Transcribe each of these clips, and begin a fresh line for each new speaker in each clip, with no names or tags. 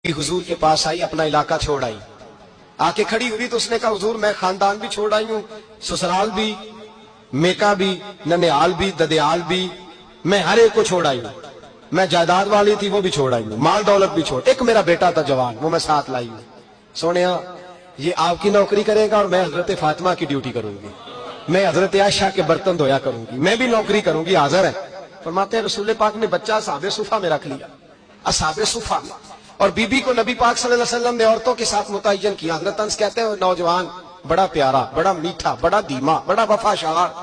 हुजूर के पास आई, अपना इलाका छोड़ आई, आके खड़ी हुई तो उसने कहा हुजूर मैं खानदान भी छोड़ आई हूँ, ससुराल भी, मेका भी, ननिहाल भी, ददियाल भी, मैं हर एक को छोड़ आई हूँ। मैं जायदाद वाली थी वो भी छोड़ आई हूँ, माल दौलत भी छोड़, एक मेरा बेटा था जवान वो मैं साथ लाई हूँ। सोनिया ये आपकी नौकरी करेगा और मैं हजरत फातिमा की ड्यूटी करूंगी, मैं हजरत आयशा के बर्तन धोया करूंगी, मैं भी नौकरी करूंगी। हाजिर है। फरमाते हैं रसूल पाक ने बच्चा असहाबे सुफा में रख लिया, असहाबे सुफा में, और बीबी को नबी पाक सल्लल्लाहु अलैहि वसल्लम ने औरतों के साथ मुतय्यन किया। हजरत अंस कहते हैं नौजवान बड़ा प्यारा, बड़ा मीठा, बड़ा धीमा, बड़ा वफाशार,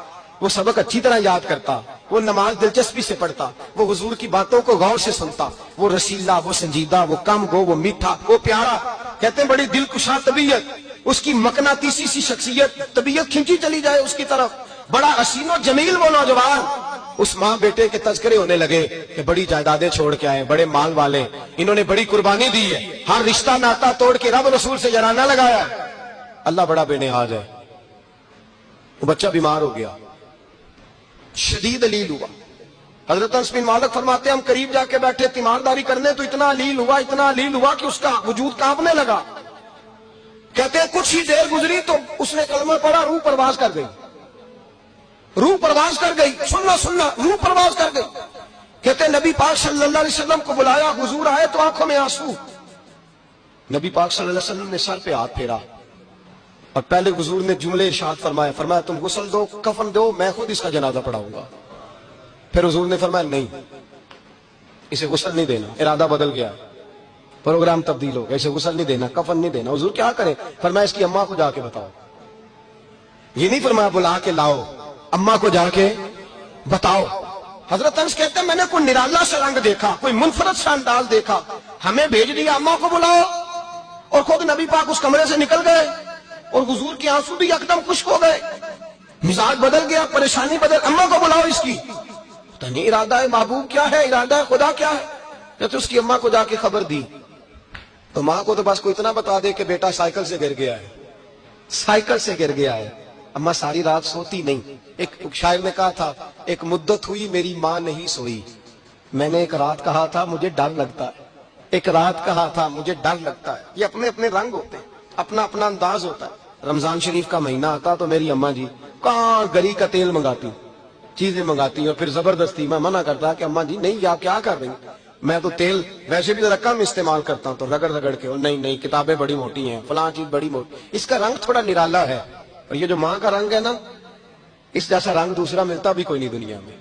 वो सबक अच्छी तरह याद करता, वो नमाज दिलचस्पी से पढ़ता, वो हुजूर की बातों को गौर से सुनता, वो रसीला, वो संजीदा, वो कम गो, वो मीठा, वो प्यारा। कहते हैं बड़ी दिलकुशा तबीयत, उसकी मकनातीसी सी शख्सियत, तबीयत खिंची चली जाए उसकी तरफ, बड़ा हसीनो जमील वो नौजवान। उस माँ बेटे के तस्करे होने लगे कि बड़ी जायदादें छोड़ के आए, बड़े माल वाले, इन्होंने बड़ी कुर्बानी दी है, हर रिश्ता नाता तोड़ के रब रसूल से जराना लगाया। अल्लाह बड़ा बेनिहाज है। वो बच्चा बीमार हो गया, शदीद अलील हुआ। हजरत अनस बिन मालिक फरमाते हम करीब जाके बैठे तीमारदारी करने तो इतना अलील हुआ कि उसका वजूद कांपने लगा। कहते हैं कुछ ही देर गुजरी तो उसने कलमा पढ़ा, रूह परवाज कर गई, रूह परवाज कर गई, सुनना रूह परवाज कर गई। कहते हैं नबी पाक सल्लल्लाहु अलैहि वसल्लम को बुलाया, हुजूर आए तो आंखों में आंसू। नबी पाक सल्लल्लाहु अलैहि वसल्लम ने सर पे हाथ फेरा और पहले हुजूर ने जुमले इरशाद फरमाया तुम गुस्ल दो, कफन दो, मैं खुद इसका जनाजा पढ़ाऊंगा। फिर हुजूर ने फरमाया नहीं, इसे गुस्ल नहीं देना, इरादा बदल गया, प्रोग्राम तब्दील हो गया, इसे गुस्ल नहीं देना, कफन नहीं देना। हुजूर क्या करें? फरमाया इसकी अम्मा को जाके बताओ। ये नहीं फरमाया बुला के लाओ, अम्मा को जाके बताओ। हजरत अंस कहते हैं मैंने कोई निराला सा रंग देखा, कोई मुनफरद सा अंदाज देखा, हमें भेज दिया अम्मा को बुलाओ, और खुद नबी पाक उस कमरे से निकल गए और हुजूर के आंसू भी एकदम खुश्क हो गए, मिजाज बदल गया, परेशानी बदल। अम्मा को बुलाओ इसकी, तो नहीं इरादा है महबूब क्या है, इरादा है खुदा क्या है। जब तो उसकी अम्मा को जाके खबर दी तो माँ को तो बस कोई इतना बता दे कि बेटा साइकिल से गिर गया है, साइकिल से गिर गया है। अम्मा सारी रात सोती नहीं। एक शायर ने कहा था एक मुद्दत हुई मेरी माँ नहीं सोई, मैंने एक रात कहा था मुझे डर लगता है, एक रात कहा था मुझे डर लगता है। ये अपने अपने रंग होते हैं, अपना अपना अंदाज होता है। रमजान शरीफ का महीना आता तो मेरी अम्मा जी कहाँ गरी का तेल मंगाती, चीजें मंगाती, और फिर जबरदस्ती मैं मना करता कि अम्मा जी नहीं आप क्या कर रही, मैं तो तेल वैसे भी रकम इस्तेमाल करता हूँ, तो रगड़ रगड़ के, और नहीं किताबें बड़ी मोटी हैं, फलां चीज बड़ी मोटी, इसका रंग थोड़ा निराला है। और ये जो माँ का रंग है ना, इस जैसा रंग दूसरा मिलता भी कोई नहीं दुनिया में।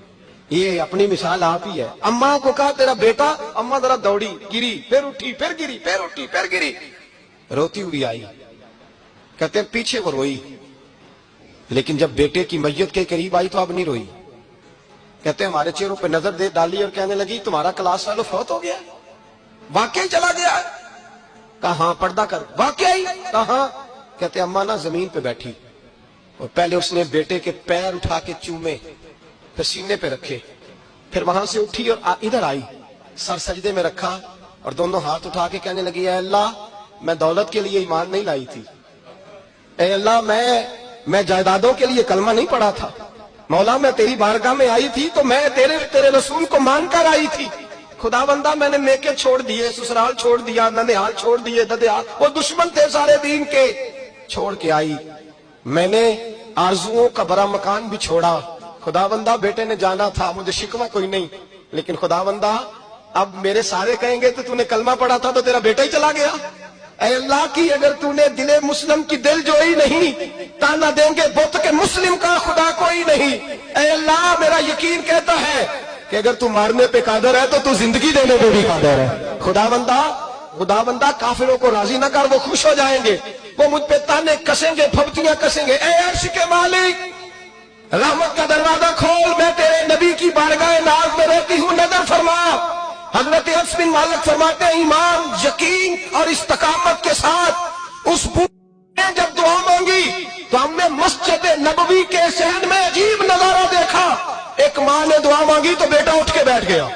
ये अपनी मिसाल आप ही है। अम्मा को कहा तेरा बेटा, अम्मा जरा दौड़ी, गिरी, फिर उठी, फिर गिरी, फिर उठी, फिर गिरी, रोती हुई आई। कहते हैं पीछे वो रोई, लेकिन जब बेटे की मैयत के करीब आई तो अब नहीं रोई। कहते हैं हमारे चेहरों पे नजर दे डाली और कहने लगी तुम्हारा क्लास फेलो फौत हो गया, वाकई चला गया। कहा पर्दा कर, वाकई कहा। कहते अम्मा ना जमीन पे बैठी और पहले उसने बेटे के पैर उठा के चूमे, फिर सीने पे रखे, फिर वहां से उठी और इधर आई, सर सजदे में रखा और दोनों हाथ उठा के कहने लगी ऐ अल्लाह मैं दौलत के लिए ईमान नहीं लाई थी, ऐ अल्लाह मैं जायदादों के लिए कलमा नहीं पढ़ा था, मौला मैं तेरी बारगाह में आई थी तो मैं तेरे रसूल को मानकर आई थी। खुदा बंदा मैंने मेके छोड़ दिए, ससुराल छोड़ दिया, ननिहाल छोड़ दिए, ददियाल, वो दुश्मन थे सारे दीन के, छोड़ के आई। मैंने आरजुओं का बड़ा मकान भी छोड़ा। खुदा बंदा बेटे ने जाना था, मुझे शिकवा कोई नहीं, लेकिन खुदा बंदा अब मेरे सारे कहेंगे तो तूने कलमा पढ़ा था तो तेरा बेटा ही चला गया। ऐ अल्लाह की अगर तूने दिले मुस्लिम की दिल जोई नहीं, ताना देंगे बुत के मुस्लिम का खुदा कोई नहीं। ऐ अल्लाह मेरा यकीन कहता है कि अगर तू मारने पे कादर है तो तू जिंदगी देने पे भी कादर है। खुदा बंदा काफिरों को राजी न कर, वो खुश हो जाएंगे, वो मुझ पे ताने कसेंगे, फबतियां कसेंगे। ऐ अर्श के मालिक रहमत का दरवाजा खोल, मैं तेरे नबी की बारगाह नाज में रहती हूँ, नजर फरमा। हजरत अनस बिन मालिक फरमाते हैं ईमान, यकीन और इस्तकामत के साथ उस बूढ़े ने जब दुआ मांगी तो हमने मस्जिद नबवी के शहर में अजीब नजारा देखा। एक माँ ने दुआ मांगी तो बेटा उठ के बैठ गया।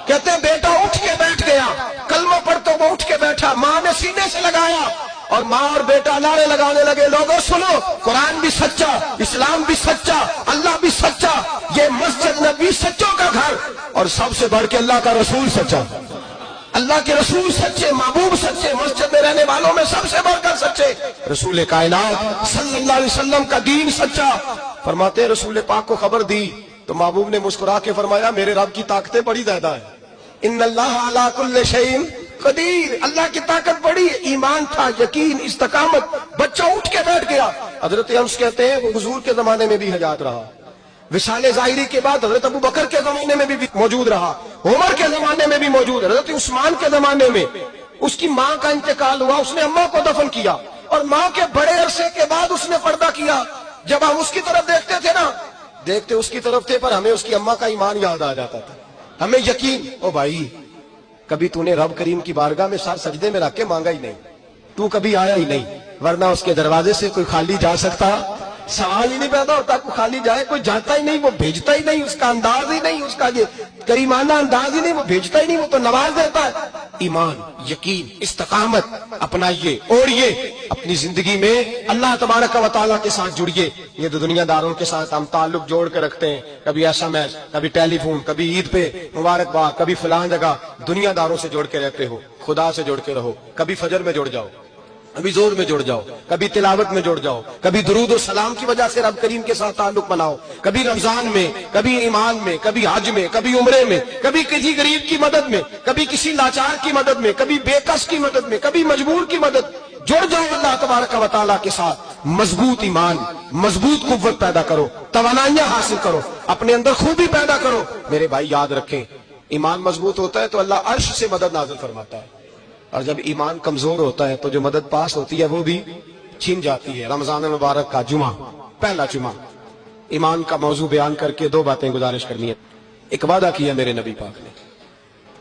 कहते हैं बेटा उठ के बैठ गया, कलमा पढ़ तो वो उठ के बैठा, माँ ने सीने से लगाया और माँ और बेटा नारे लगाने लगे लोगों सुनो, कुरान भी सच्चा, इस्लाम भी सच्चा, अल्लाह भी सच्चा, ये मस्जिद नबी सच्चों का घर और सबसे बढ़ के अल्लाह का रसूल सच्चा। اللہ کے رسول سچے، محبوب سچے، مسجد میں رہنے والوں میں سب سے بڑھ کر سچے، رسول کائنات صلی اللہ علیہ وسلم کا دین سچا۔ فرماتے ہیں رسول پاک کو خبر دی تو محبوب نے مسکرا کے فرمایا میرے رب کی طاقتیں بڑی زیادہ ہیں، ان اللہ علی کل شیء قدیر، اللہ کی طاقت بڑی ہے۔ ایمان تھا، یقین، استقامت، بچہ اٹھ کے بیٹھ گیا۔ حضرت انس کہتے ہیں وہ حضور کے زمانے میں بھی حیات رہا، وصال ظاہری کے بعد حضرت ابو بکر کے زمانے میں بھی موجود رہا، عمر کے زمانے میں بھی موجود، حضرت عثمان کے زمانے میں اس کی ماں کا انتقال ہوا، اس نے اماں کو دفن کیا اور ماں کے بڑے عرصے کے بعد اس نے پردہ کیا۔ جب ہم اس کی طرف دیکھتے تھے نا، دیکھتے اس کی طرف تھے پر ہمیں اس کی اماں کا ایمان یاد آ جاتا تھا، ہمیں یقین۔ او بھائی کبھی تو نے رب کریم کی بارگاہ میں سر سجدے میں رکھ کے مانگا ہی نہیں، تو کبھی آیا ہی نہیں، ورنہ اس کے دروازے سے کوئی خالی جا سکتا؟ سوال ہی نہیں پیدا ہوتا کوئی خالی جائے، کوئی جاتا ہی نہیں، وہ بھیجتا ہی نہیں، اس کا انداز ہی نہیں، اس کا یہ کریمانہ انداز ہی نہیں، وہ بھیجتا ہی نہیں، وہ تو نواز دیتا ہے۔ ایمان، یقین، استقامت اپنائیے، اوڑھیے اپنی زندگی میں، اللہ تبارک و تعالیٰ کے ساتھ جڑیے۔ یہ تو دنیا داروں کے ساتھ ہم تعلق جوڑ کے رکھتے ہیں، کبھی SMS، کبھی ٹیلی فون، کبھی عید پہ مبارکباد، کبھی فلاں جگہ، دنیا داروں سے جوڑ کے رہتے ہو، خدا سے جوڑ کے رہو۔ کبھی فجر میں جڑ جاؤ، کبھی زور میں جڑ جاؤ، کبھی تلاوت میں جڑ جاؤ، کبھی درود و سلام کی وجہ سے رب کریم کے ساتھ تعلق بناؤ، کبھی رمضان میں، کبھی ایمان میں، کبھی حج میں، کبھی عمرے میں، کبھی کسی غریب کی مدد میں، کبھی کسی لاچار کی مدد میں، کبھی بے کس کی مدد میں، کبھی مجبور کی مدد۔ جڑ جاؤ اللہ تبارک و تعالیٰ کے ساتھ، مضبوط ایمان، مضبوط قوت پیدا کرو، توانائیاں حاصل کرو، اپنے اندر خوبی پیدا کرو۔ میرے بھائی یاد رکھیں، ایمان مضبوط ہوتا ہے تو اللہ عرش سے مدد نازل فرماتا ہے، اور جب ایمان کمزور ہوتا ہے تو جو مدد پاس ہوتی ہے وہ بھی چھین جاتی ہے۔ رمضان المبارک کا جمعہ، پہلا جمعہ، ایمان کا موضوع بیان کر کے دو باتیں گزارش کرنی ہے۔ ایک وعدہ کیا میرے نبی پاک نے،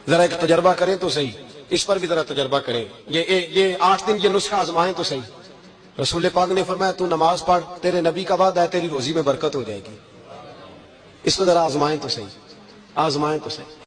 ذرا ایک تجربہ کریں تو صحیح، اس پر بھی ذرا تجربہ کریں، یہ 8 دن یہ نسخہ آزمائیں تو صحیح۔ رسول پاک نے فرمایا تو نماز پڑھ، تیرے نبی کا وعدہ ہے تیری روزی میں برکت ہو جائے گی، اس کو ذرا آزمائیں تو صحیح، آزمائیں تو صحیح۔